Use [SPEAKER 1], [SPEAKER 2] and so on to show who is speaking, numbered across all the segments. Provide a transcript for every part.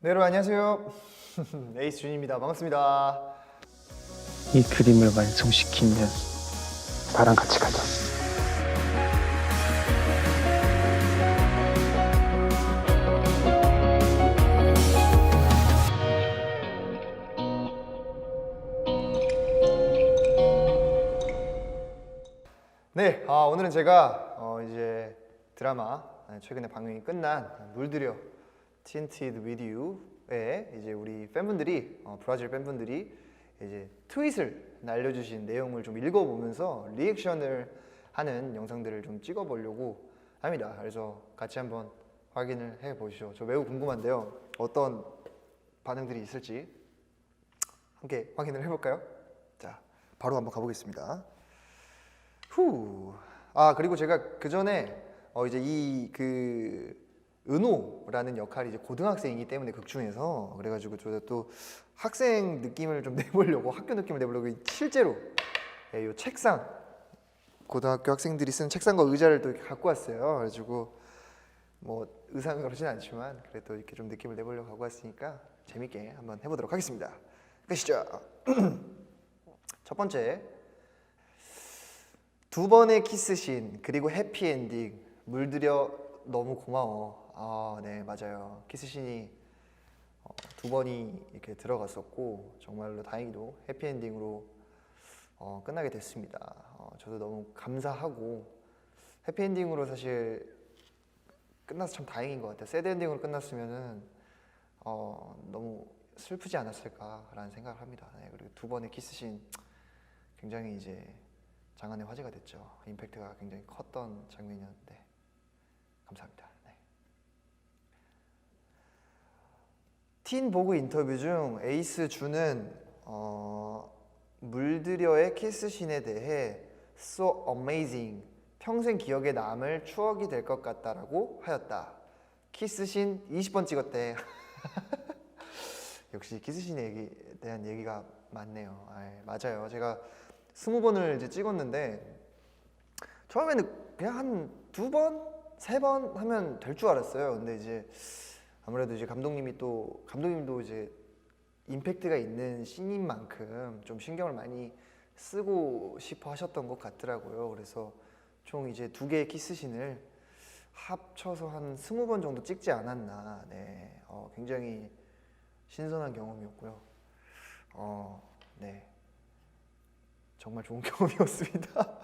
[SPEAKER 1] 네, 여러분 안녕하세요. 에이스 준입니다. 반갑습니다.
[SPEAKER 2] 이 그림을 완성시키면 나랑 같이 가자.
[SPEAKER 1] 네, 오늘은 제가 이제 드라마 최근에 방영이 끝난 물들여 Tinted with You에 이제 우리 팬분들이 브라질 팬분들이 이제 트윗을 날려주신 내용을 좀 읽어보면서 리액션을 하는 영상들을 좀 찍어보려고 합니다. 그래서 같이 한번 확인을 해보시죠. 저 매우 궁금한데요. 어떤 반응들이 있을지 함께 확인을 해볼까요? 자, 바로 한번 가보겠습니다. 그리고 제가 그 전에 이제 은호라는 역할이 이제 고등학생이기 때문에 극 중에서 그래가지고 저도 또 학생 느낌을 좀 내보려고 학교 느낌을 내보려고 실제로 이 책상 고등학교 학생들이 쓰는 책상과 의자를 또 이렇게 갖고 왔어요. 그래가지고 뭐 의상은 그러진 않지만 그래도 이렇게 좀 느낌을 내보려고 갖고 왔으니까 재밌게 한번 해보도록 하겠습니다. 가시죠. 첫 번째. 두 번의 키스신 그리고 해피엔딩 물들여 너무 고마워. 네, 맞아요. 키스신이 두 번이 이렇게 들어갔었고 정말로 다행히도 해피엔딩으로 끝나게 됐습니다. 저도 너무 감사하고 해피엔딩으로 사실 끝나서 참 다행인 것 같아요. 새드엔딩으로 끝났으면은 너무 슬프지 않았을까라는 생각을 합니다. 네, 그리고 두 번의 키스신 굉장히 이제 장안의 화제가 됐죠. 임팩트가 굉장히 컸던 장면이었는데 감사합니다. 네. 틴 보그 인터뷰 중 에이스 준은 물들여의 키스신에 대해 So amazing, 평생 기억에 남을 추억이 될 것 같다라고 하였다. 키스신 20번 찍었대. 역시 키스신에 대한 얘기가 많네요. 맞아요. 제가 20번을 이제 찍었는데 처음에는 그냥 한 2번, 3번 하면 될 줄 알았어요. 근데 이제 아무래도 이제 감독님도 이제 임팩트가 있는 씬인 만큼 좀 신경을 많이 쓰고 싶어 하셨던 것 같더라고요. 그래서 총 이제 2개의 키스씬을 합쳐서 한 20번 정도 찍지 않았나. 네, 굉장히 신선한 경험이었고요. 네. 정말 좋은 경험이었습니다.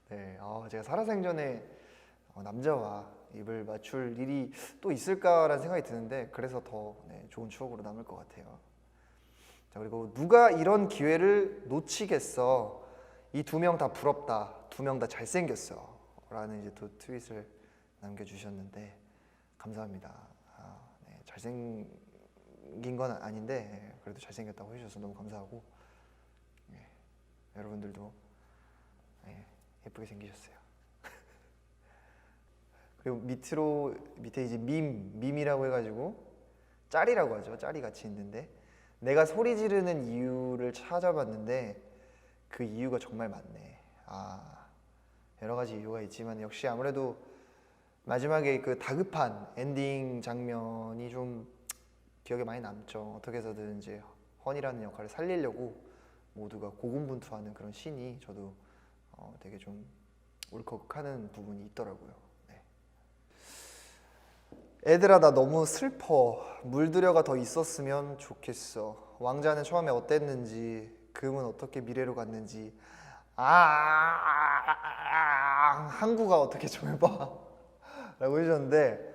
[SPEAKER 1] 네, 제가 살아생전에 남자와 입을 맞출 일이 또 있을까라는 생각이 드는데 그래서 더 좋은 추억으로 남을 것 같아요. 자, 그리고 누가 이런 기회를 놓치겠어? 이 2명 다 부럽다. 2명 다 잘생겼어. 라는 이제 또 트윗을 남겨주셨는데 감사합니다. 네, 잘생긴 건 아닌데 그래도 잘생겼다고 해주셔서 너무 감사하고 여러분들도 예쁘게 생기셨어요. 그리고 밑에 이제 밈이라고 해가지고 짤이라고 하죠. 짤이 같이 있는데 내가 소리 지르는 이유를 찾아봤는데 그 이유가 정말 많네. 여러 가지 이유가 있지만 역시 아무래도 마지막에 그 다급한 엔딩 장면이 좀 기억에 많이 남죠. 어떻게 해서든 이제 헌이라는 역할을 살리려고 모두가 고군분투하는 그런 씬이 저도 되게 좀 울컥하는 부분이 있더라고요. 네. 애들아 나 너무 슬퍼. 물들여가 더 있었으면 좋겠어. 왕자는 처음에 어땠는지 금은 어떻게 미래로 갔는지 항구가 어떻게 좀 해봐 라고 해주셨는데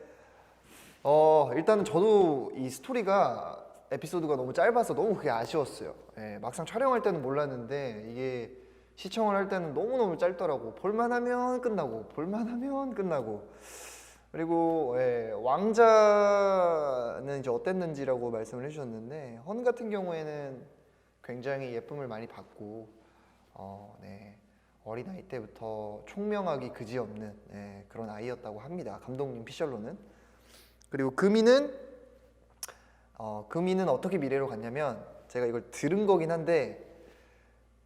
[SPEAKER 1] 일단은 저도 이 스토리가 에피소드가 너무 짧아서 너무 그게 아쉬웠어요. 막상 촬영할 때는 몰랐는데 이게 시청을 할 때는 너무너무 짧더라고. 볼만하면 끝나고 그리고 왕자는 이제 어땠는지라고 말씀을 해주셨는데 헌 같은 경우에는 굉장히 예쁨을 많이 받고 어린아이 때부터 총명하기 그지없는 그런 아이였다고 합니다. 감독님 피셜로는. 그리고 금이는 어떻게 미래로 갔냐면 제가 이걸 들은 거긴 한데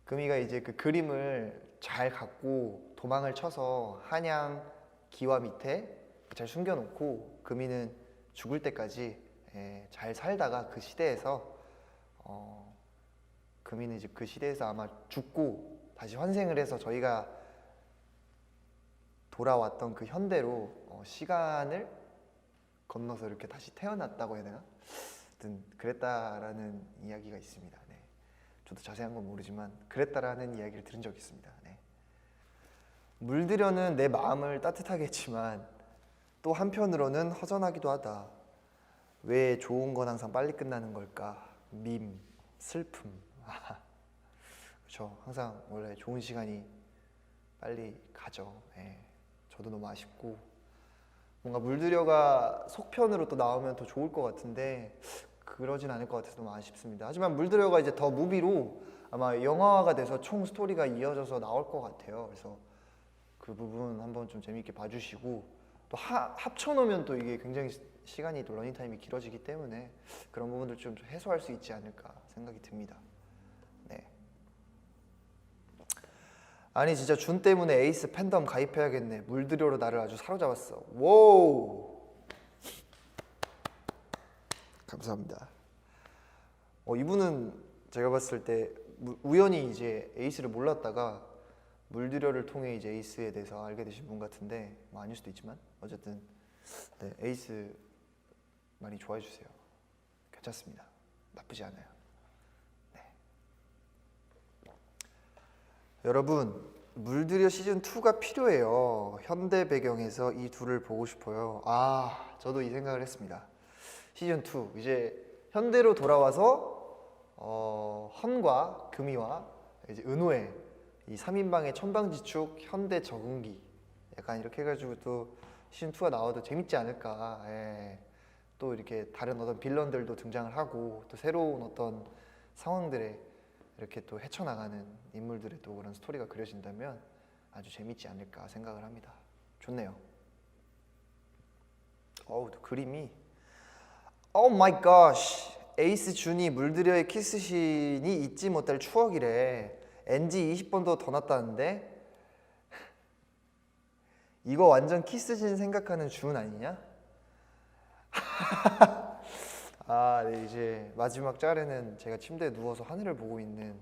[SPEAKER 1] 금이가 이제 그 그림을 잘 갖고 도망을 쳐서 한양 기와 밑에 잘 숨겨놓고 금이는 죽을 때까지 잘 살다가 그 시대에서 금이는 이제 그 시대에서 아마 죽고 다시 환생을 해서 저희가 돌아왔던 그 현대로 시간을 건너서 이렇게 다시 태어났다고 해야 되나? 하여튼 그랬다라는 이야기가 있습니다. 네. 저도 자세한 건 모르지만 그랬다라는 이야기를 들은 적이 있습니다. 네. 물들여는 내 마음을 따뜻하게 했지만 또 한편으로는 허전하기도 하다. 왜 좋은 건 항상 빨리 끝나는 걸까? 밈, 슬픔. 그렇죠. 항상 원래 좋은 시간이 빨리 가죠. 예. 저도 너무 아쉽고 뭔가 물들여가 속편으로 또 나오면 더 좋을 것 같은데 그러진 않을 것 같아서 너무 아쉽습니다. 하지만 물들여가 이제 더 무비로 아마 영화화가 돼서 총 스토리가 이어져서 나올 것 같아요. 그래서 그 부분 한번 좀 재미있게 봐주시고 또 합쳐놓으면 또 이게 굉장히 시간이 또 러닝타임이 길어지기 때문에 그런 부분들 좀 해소할 수 있지 않을까 생각이 듭니다. 네. 아니 진짜 준 때문에 에이스 팬덤 가입해야겠네. 물들여로 나를 아주 사로잡았어. 워우. 감사합니다. 이분은 제가 봤을 때 우연히 이제 에이스를 몰랐다가 물들여를 통해 이제 에이스에 대해서 알게 되신 분 같은데 뭐 아닐 수도 있지만 어쨌든 네, 에이스 많이 좋아해 주세요. 괜찮습니다. 나쁘지 않아요. 네. 여러분 물들여 시즌 2가 필요해요. 현대 배경에서 이 둘을 보고 싶어요. 저도 이 생각을 했습니다. 시즌 2 이제 현대로 돌아와서 헌과 금이와 이제 은호의 이 3인방의 천방지축 현대 적응기 약간 이렇게 해가지고 또 시즌 2가 나와도 재밌지 않을까. 예. 또 이렇게 다른 어떤 빌런들도 등장을 하고 또 새로운 어떤 상황들에 이렇게 또 헤쳐나가는 인물들의 또 그런 스토리가 그려진다면 아주 재밌지 않을까 생각을 합니다. 좋네요. 또 그림이 오 마이 갓. 에이스 준이 물들여의 키스신이 잊지 못할 추억이래. NG 20번도 더 났다는데 이거 완전 키스신 생각하는 준 아니냐? 네, 이제 마지막 짤에는 제가 침대에 누워서 하늘을 보고 있는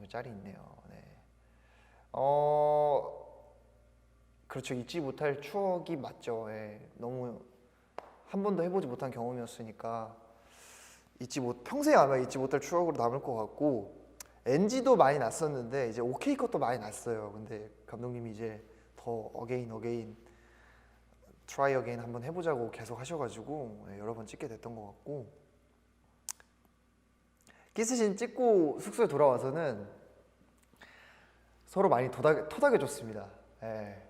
[SPEAKER 1] 짤이 있네요. 네. 그렇죠. 잊지 못할 추억이 맞죠. 예. 너무 한 번도 해보지 못한 경험이었으니까 평생 아마 잊지 못할 추억으로 남을 것 같고 NG도 많이 났었는데 이제 OK 것도 많이 났어요. 근데 감독님이 이제 더 어게인 try again 한번 해보자고 계속 하셔가지고 여러 번 찍게 됐던 것 같고 키스신 찍고 숙소에 돌아와서는 서로 많이 토닥여줬습니다. 예.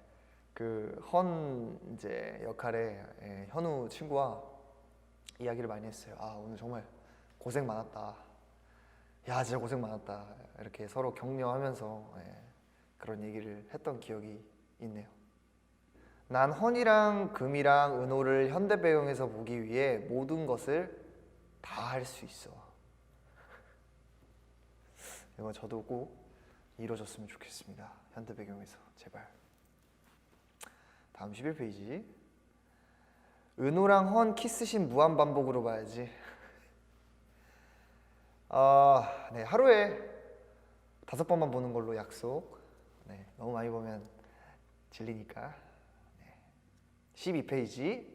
[SPEAKER 1] 그 헌 이제 역할의 현우 친구와 이야기를 많이 했어요. 오늘 정말 고생 많았다. 야 진짜 고생 많았다. 이렇게 서로 격려하면서 그런 얘기를 했던 기억이 있네요. 난 헌이랑 금이랑 은호를 현대 배경에서 보기 위해 모든 것을 다 할 수 있어. 이거 저도 꼭 이루어졌으면 좋겠습니다. 현대 배경에서 제발. 다음 11페이지. 은호랑 헌 키스신 무한 반복으로 봐야지. 네, 하루에 5번만 보는 걸로 약속. 네, 너무 많이 보면 질리니까. 네. 12페이지.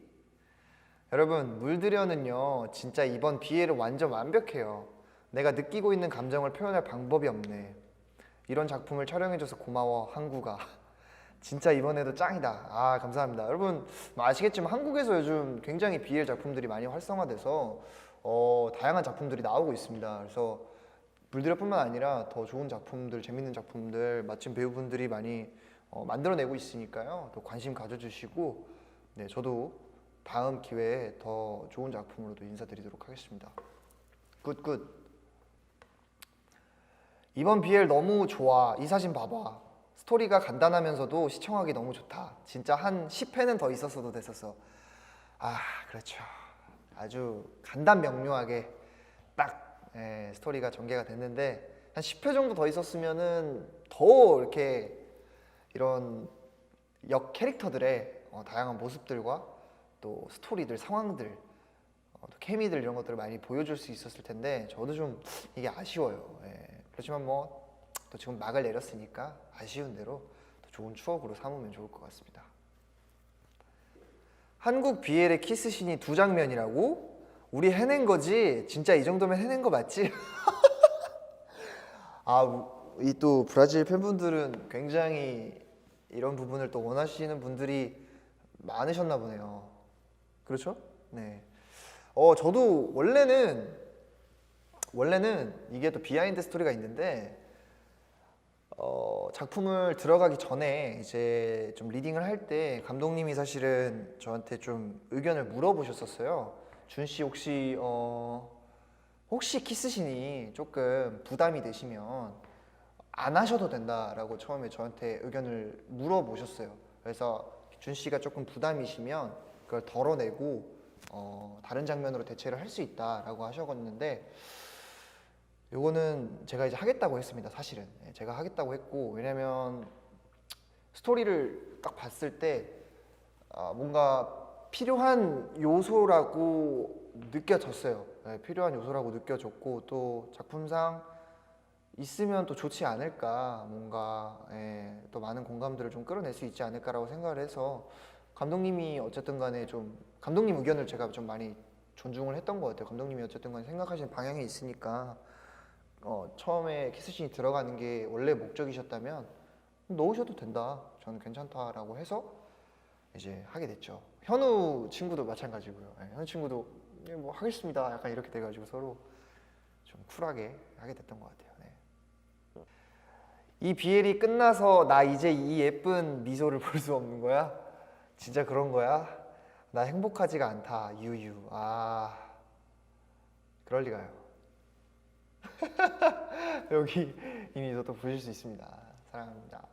[SPEAKER 1] 여러분, 물들여는요, 진짜 이번 비애를 완전 완벽해요. 내가 느끼고 있는 감정을 표현할 방법이 없네. 이런 작품을 촬영해줘서 고마워, 한국아. 진짜 이번에도 짱이다. 감사합니다. 여러분 아시겠지만 한국에서 요즘 굉장히 BL 작품들이 많이 활성화돼서 다양한 작품들이 나오고 있습니다. 그래서 물들여뿐만 아니라 더 좋은 작품들, 재밌는 작품들, 멋진 배우분들이 많이 만들어내고 있으니까요. 또 관심 가져주시고 네, 저도 다음 기회에 더 좋은 작품으로도 인사드리도록 하겠습니다. 굿. 이번 BL 너무 좋아. 이 사진 봐봐. 스토리가 간단하면서도 시청하기 너무 좋다. 진짜 한 10회는 더 있었어도 됐었어. 그렇죠. 아주 간단 명료하게 딱 스토리가 전개가 됐는데 한 10회 정도 더 있었으면은 더 이렇게 이런 역 캐릭터들의 다양한 모습들과 또 스토리들, 상황들 또 케미들 이런 것들을 많이 보여줄 수 있었을 텐데 저도 좀 이게 아쉬워요. 예. 그렇지만 뭐 또 지금 막을 내렸으니까 아쉬운 대로 또 좋은 추억으로 삼으면 좋을 것 같습니다. 한국 BL의 키스신이 2장면이라고? 우리 해낸 거지? 진짜 이 정도면 해낸 거 맞지? 이 또 브라질 팬분들은 굉장히 이런 부분을 또 원하시는 분들이 많으셨나 보네요. 그렇죠? 네. 저도 원래는 이게 또 비하인드 스토리가 있는데 작품을 들어가기 전에 이제 좀 리딩을 할 때 감독님이 사실은 저한테 좀 의견을 물어보셨었어요. 준 씨 혹시 키스신이 조금 부담이 되시면 안 하셔도 된다라고 처음에 저한테 의견을 물어보셨어요. 그래서 준 씨가 조금 부담이시면 그걸 덜어내고 다른 장면으로 대체를 할 수 있다라고 하셨는데 요거는 제가 이제 하겠다고 했습니다. 사실은 제가 하겠다고 했고, 왜냐면 스토리를 딱 봤을 때 뭔가 필요한 요소라고 느껴졌어요. 네, 필요한 요소라고 느껴졌고 또 작품상 있으면 또 좋지 않을까, 뭔가 또 많은 공감들을 좀 끌어낼 수 있지 않을까라고 생각을 해서 감독님이 어쨌든 간에 좀 감독님 의견을 제가 좀 많이 존중을 했던 것 같아요. 감독님이 어쨌든 간에 생각하시는 방향이 있으니까 처음에 키스씬이 들어가는 게 원래 목적이셨다면 넣으셔도 된다, 저는 괜찮다라고 해서 이제 하게 됐죠. 현우 친구도 마찬가지고요. 현우 친구도 뭐 하겠습니다 약간 이렇게 돼가지고 서로 좀 쿨하게 하게 됐던 것 같아요. 네. 이 BL이 끝나서 나 이제 이 예쁜 미소를 볼 수 없는 거야? 진짜 그런 거야? 나 행복하지가 않다. 유유. 그럴 리가요. 여기 이미 저도 보실 수 있습니다. 사랑합니다.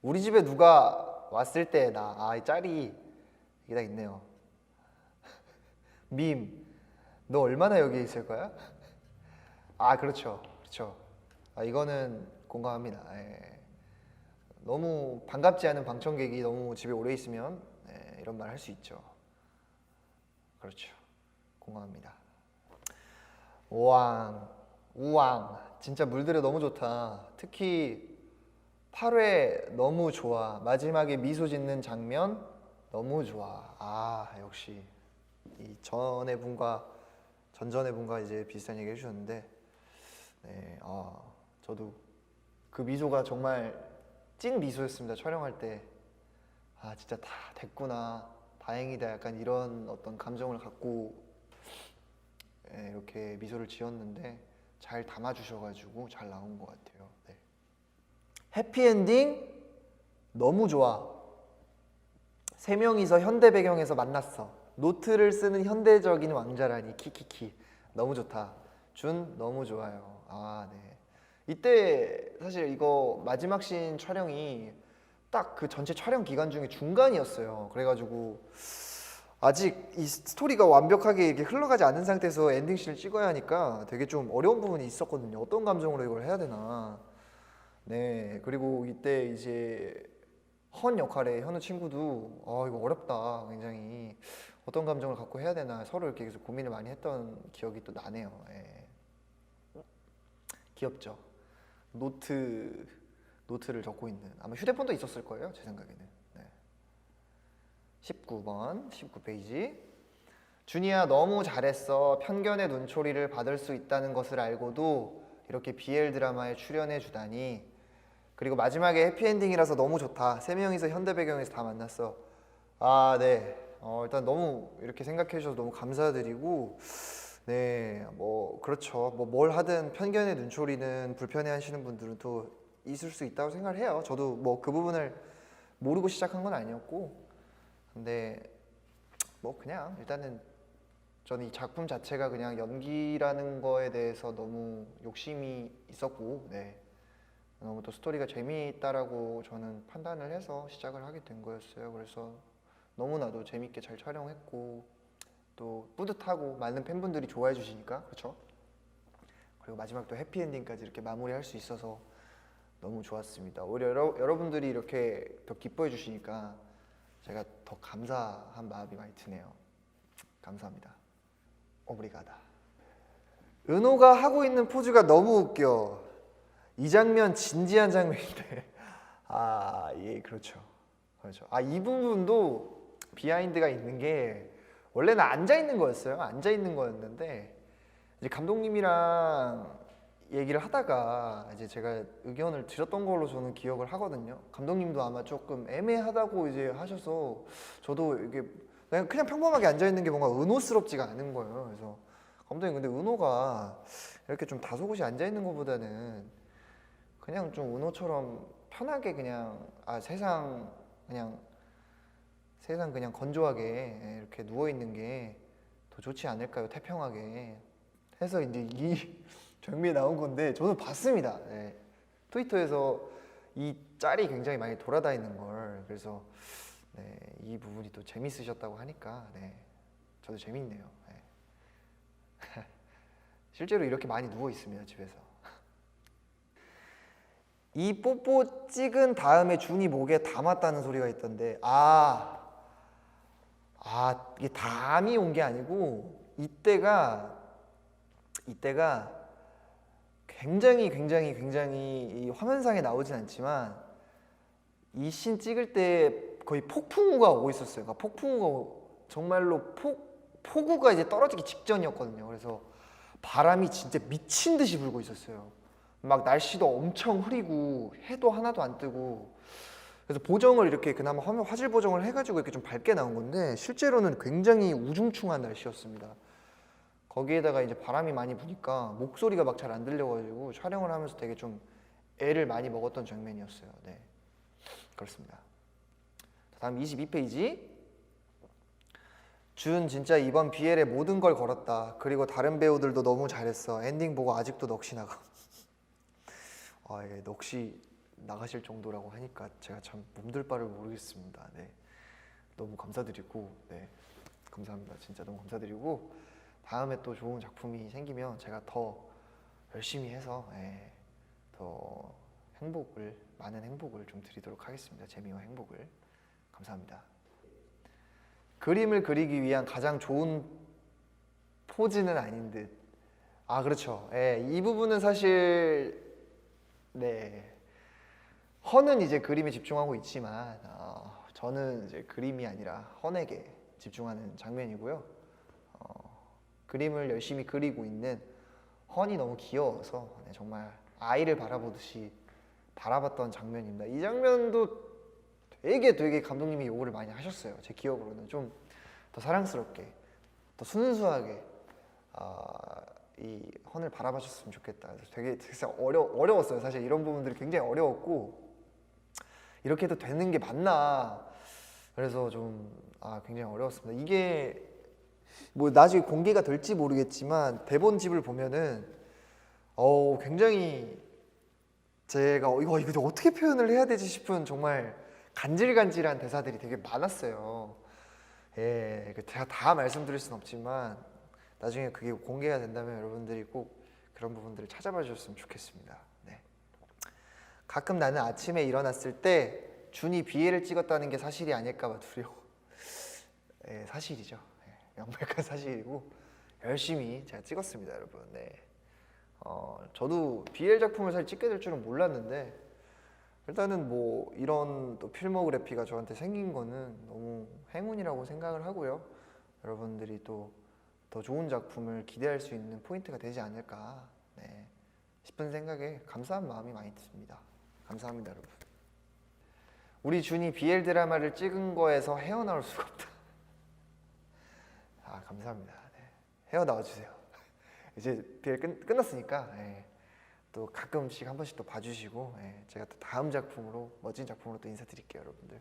[SPEAKER 1] 우리 집에 누가 왔을 때 이 짤이 이게 다 있네요. 밈, 너 얼마나 여기에 있을 거야? 그렇죠. 이거는 공감합니다. 너무 반갑지 않은 방청객이 너무 집에 오래 있으면 이런 말 할 수 있죠. 그렇죠. 공감합니다. 우왕 진짜 물들여 너무 좋다. 특히 8회 너무 좋아. 마지막에 미소 짓는 장면 너무 좋아. 역시 이 전전의 분과 이제 비슷한 얘기 해주셨는데, 네, 저도 그 미소가 정말 찐 미소였습니다. 촬영할 때 진짜 다 됐구나, 다행이다, 약간 이런 어떤 감정을 갖고 이렇게 미소를 지었는데 잘 담아주셔가지고 잘 나온 것 같아요. 네. 해피엔딩 너무 좋아. 세 명이서 현대 배경에서 만났어. 노트를 쓰는 현대적인 왕자라니 키키키. 너무 좋다. 준 너무 좋아요. 네. 이때 사실 이거 마지막 씬 촬영이 딱 그 전체 촬영 기간 중에 중간이었어요. 그래가지고 아직 이 스토리가 완벽하게 이렇게 흘러가지 않은 상태에서 엔딩씬을 찍어야 하니까 되게 좀 어려운 부분이 있었거든요. 어떤 감정으로 이걸 해야 되나. 네, 그리고 이때 이제 헌 역할의 현우 친구도 이거 어렵다, 굉장히 어떤 감정을 갖고 해야 되나 서로 이렇게 계속 고민을 많이 했던 기억이 또 나네요. 귀엽죠. 노트를 적고 있는, 아마 휴대폰도 있었을 거예요, 제 생각에는. 19번 19페이지. 준이야 너무 잘했어. 편견의 눈초리를 받을 수 있다는 것을 알고도 이렇게 BL 드라마에 출연해 주다니. 그리고 마지막에 해피엔딩이라서 너무 좋다. 세 명이서 현대 배경에서 다 만났어. 네. 일단 너무 이렇게 생각해 주셔서 너무 감사드리고, 네, 뭐 그렇죠. 뭐 뭘 하든 편견의 눈초리는 불편해 하시는 분들은 또 있을 수 있다고 생각을 해요. 저도 뭐 그 부분을 모르고 시작한 건 아니었고, 근데 뭐 그냥 일단은 저는 이 작품 자체가 그냥 연기라는 거에 대해서 너무 욕심이 있었고, 네, 너무 또 스토리가 재미있다라고 저는 판단을 해서 시작을 하게 된 거였어요. 그래서 너무나도 재밌게 잘 촬영했고 또 뿌듯하고 많은 팬분들이 좋아해 주시니까, 그렇죠? 그리고 마지막 또 해피엔딩까지 이렇게 마무리할 수 있어서 너무 좋았습니다. 오히려 여러분들이 이렇게 더 기뻐해 주시니까 제가 더 감사한 마음이 많이 드네요. 감사합니다. 오브리가다. 은호가 하고 있는 포즈가 너무 웃겨. 이 장면 진지한 장면인데 예, 그렇죠. 이 부분도 비하인드가 있는 게 원래는 앉아 있는 거였어요. 앉아 있는 거였는데 이제 감독님이랑 얘기를 하다가 이제 제가 의견을 드렸던 걸로 저는 기억을 하거든요. 감독님도 아마 조금 애매하다고 이제 하셔서 저도 이게 그냥 평범하게 앉아 있는 게 뭔가 은호스럽지가 않은 거예요. 그래서 감독님 근데 은호가 이렇게 좀 다소곳이 앉아 있는 것보다는 그냥 좀 은호처럼 편하게 그냥 세상 그냥 건조하게 이렇게 누워 있는 게 더 좋지 않을까요? 태평하게 해서 이제 이 장면이 나온 건데 저도 봤습니다. 네. 트위터에서 이 짤이 굉장히 많이 돌아다니는 걸 그래서 네, 이 부분이 또 재밌으셨다고 하니까 네, 저도 재밌네요. 네. 실제로 이렇게 많이 누워 있습니다 집에서. 이 뽀뽀 찍은 다음에 준이 목에 담았다는 소리가 있던데 이게 담이 온 게 아니고 이때가 굉장히 이 화면상에 나오진 않지만 이 씬 찍을 때 거의 폭풍우가 오고 있었어요. 그러니까 폭풍우가 정말로 폭우가 이제 떨어지기 직전이었거든요. 그래서 바람이 진짜 미친 듯이 불고 있었어요. 막 날씨도 엄청 흐리고 해도 하나도 안 뜨고 그래서 보정을 이렇게 그나마 화질 보정을 해가지고 이렇게 좀 밝게 나온 건데 실제로는 굉장히 우중충한 날씨였습니다. 거기에다가 이제 바람이 많이 부니까 목소리가 막 잘 안 들려가지고 촬영을 하면서 되게 좀 애를 많이 먹었던 장면이었어요. 네, 그렇습니다. 다음 22페이지. 준 진짜 이번 BL에 모든 걸 걸었다. 그리고 다른 배우들도 너무 잘했어. 엔딩 보고 아직도 넋이 나가. 예, 넋이 나가실 정도라고 하니까 제가 참 몸둘 바를 모르겠습니다. 네, 너무 감사드리고, 네, 감사합니다. 진짜 너무 감사드리고 다음에 또 좋은 작품이 생기면 제가 더 열심히 해서 더 많은 행복을 좀 드리도록 하겠습니다. 재미와 행복을. 감사합니다. 그림을 그리기 위한 가장 좋은 포즈는 아닌 듯. 그렇죠. 이 부분은 사실 네, 헌은 이제 그림에 집중하고 있지만 저는 이제 그림이 아니라 헌에게 집중하는 장면이고요. 그림을 열심히 그리고 있는 헌이 너무 귀여워서 정말 아이를 바라보듯이 바라봤던 장면입니다. 이 장면도 되게 감독님이 요구를 많이 하셨어요. 제 기억으로는 좀 더 사랑스럽게, 더 순수하게 이 헌을 바라봐줬으면 좋겠다. 그래서 되게 어려웠어요. 사실 이런 부분들이 굉장히 어려웠고 이렇게 해도 되는 게 맞나. 그래서 좀 굉장히 어려웠습니다. 이게 뭐 나중에 공개가 될지 모르겠지만 대본집을 보면은 굉장히 제가 이거 어떻게 표현을 해야 되지 싶은 정말 간질간질한 대사들이 되게 많았어요. 제가 다 말씀드릴 순 없지만 나중에 그게 공개가 된다면 여러분들이 꼭 그런 부분들을 찾아봐 주셨으면 좋겠습니다. 네. 가끔 나는 아침에 일어났을 때 준이 BL을 찍었다는 게 사실이 아닐까 봐 두려워. 사실이죠. 명백한 사실이고 열심히 제가 찍었습니다, 여러분. 네. 저도 BL 작품을 사실 찍게 될 줄은 몰랐는데 일단은 뭐 이런 또 필모그래피가 저한테 생긴 거는 너무 행운이라고 생각을 하고요. 여러분들이 또 더 좋은 작품을 기대할 수 있는 포인트가 되지 않을까 싶은 생각에 감사한 마음이 많이 듭니다. 감사합니다, 여러분. 우리 준이 BL 드라마를 찍은 거에서 헤어나올 수가 없다. 감사합니다. 헤어나와 주세요. 이제 BL 끝났으니까 또 가끔씩 한 번씩 또 봐주시고 제가 또 다음 작품으로 멋진 작품으로 또 인사드릴게요, 여러분들.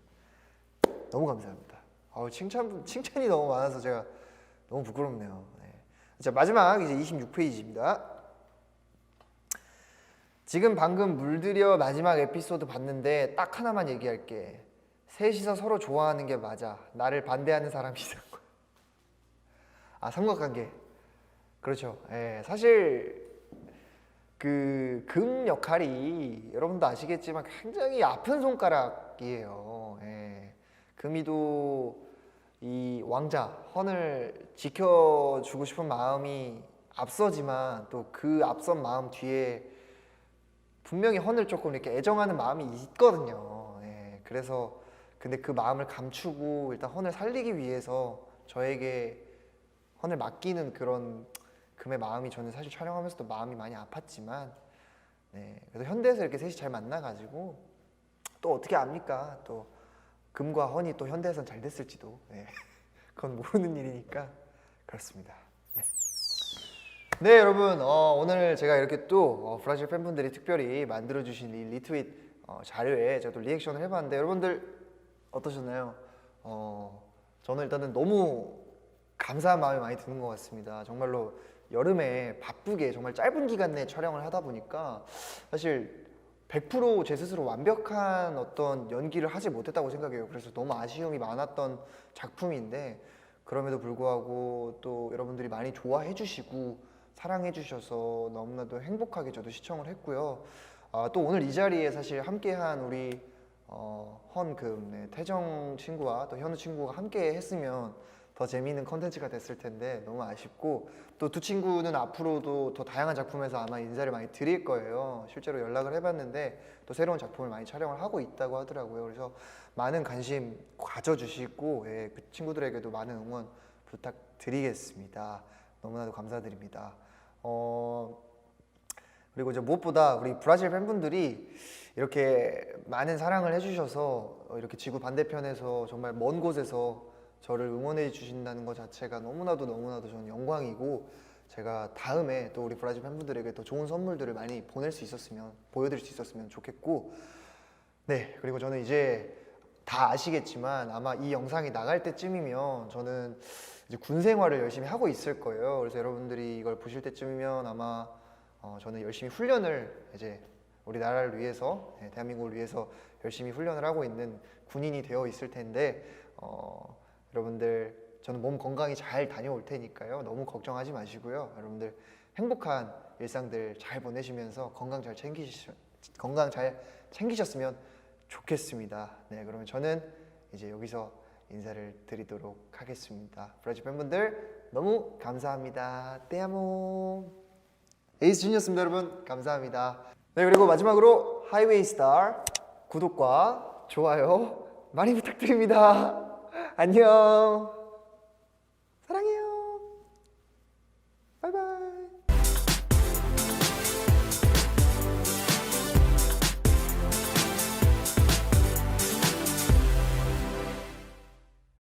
[SPEAKER 1] 너무 감사합니다. 칭찬이 너무 많아서 제가 너무 부끄럽네요. 자, 마지막 이제 26페이지입니다. 지금 방금 물들여 마지막 에피소드 봤는데 딱 하나만 얘기할게. 셋이서 서로 좋아하는 게 맞아. 나를 반대하는 사람이 이상한 거야. 삼각관계. 그렇죠. 사실 그 금 역할이 여러분도 아시겠지만 굉장히 아픈 손가락이에요. 금이도 이 왕자 헌을 지켜주고 싶은 마음이 앞서지만 또 그 앞선 마음 뒤에 분명히 헌을 조금 이렇게 애정하는 마음이 있거든요. 예, 그래서 근데 그 마음을 감추고 일단 헌을 살리기 위해서 저에게 헌을 맡기는 그런 금의 마음이 저는 사실 촬영하면서도 마음이 많이 아팠지만 네, 그래서 현대에서 이렇게 셋이 잘 만나가지고 또 어떻게 압니까? 또 금과 헌이 또 현대에선 잘 됐을지도 네, 그건 모르는 일이니까 그렇습니다. 네, 네 여러분 오늘 제가 이렇게 또 브라질 팬분들이 특별히 만들어주신 이 리트윗 자료에 제가 또 리액션을 해봤는데 여러분들 어떠셨나요? 저는 일단은 너무 감사한 마음이 많이 드는 것 같습니다. 정말로 여름에 바쁘게 정말 짧은 기간 내에 촬영을 하다 보니까 사실 100%제 스스로 완벽한 어떤 연기를 하지 못했다고 생각해요. 그래서 너무 아쉬움이 많았던 작품인데 그럼에도 불구하고 또 여러분들이 많이 좋아해 주시고 사랑해 주셔서 너무나도 행복하게 저도 시청을 했고요. 또 오늘 이 자리에 사실 함께한 우리 헌금 네, 태정 친구와 또 현우 친구가 함께 했으면 더 재미있는 컨텐츠가 됐을 텐데 너무 아쉽고 또 두 친구는 앞으로도 더 다양한 작품에서 아마 인사를 많이 드릴 거예요. 실제로 연락을 해봤는데 또 새로운 작품을 많이 촬영을 하고 있다고 하더라고요. 그래서 많은 관심 가져주시고 예, 그 친구들에게도 많은 응원 부탁드리겠습니다. 너무나도 감사드립니다. 그리고 이제 무엇보다 우리 브라질 팬분들이 이렇게 많은 사랑을 해주셔서 이렇게 지구 반대편에서 정말 먼 곳에서 저를 응원해 주신다는 것 자체가 너무나도 저는 영광이고 제가 다음에 또 우리 브라질 팬분들에게 더 좋은 선물들을 많이 보낼 수 있었으면 보여드릴 수 있었으면 좋겠고 네 그리고 저는 이제 다 아시겠지만 아마 이 영상이 나갈 때쯤이면 저는 이제 군 생활을 열심히 하고 있을 거예요. 그래서 여러분들이 이걸 보실 때쯤이면 아마 저는 열심히 훈련을 이제 우리나라를 위해서 대한민국을 위해서 열심히 훈련을 하고 있는 군인이 되어 있을 텐데 여러분들 저는 몸 건강히 잘 다녀올 테니까요. 너무 걱정하지 마시고요. 여러분들 행복한 일상들 잘 보내시면서 건강 잘 챙기셨으면 좋겠습니다. 네, 그러면 저는 이제 여기서 인사를 드리도록 하겠습니다. 브라질 팬분들 너무 감사합니다. 떼아모 에이스 준이었습니다. 여러분 감사합니다. 네, 그리고 마지막으로 하이웨이 스타 구독과 좋아요 많이 부탁드립니다. 안녕.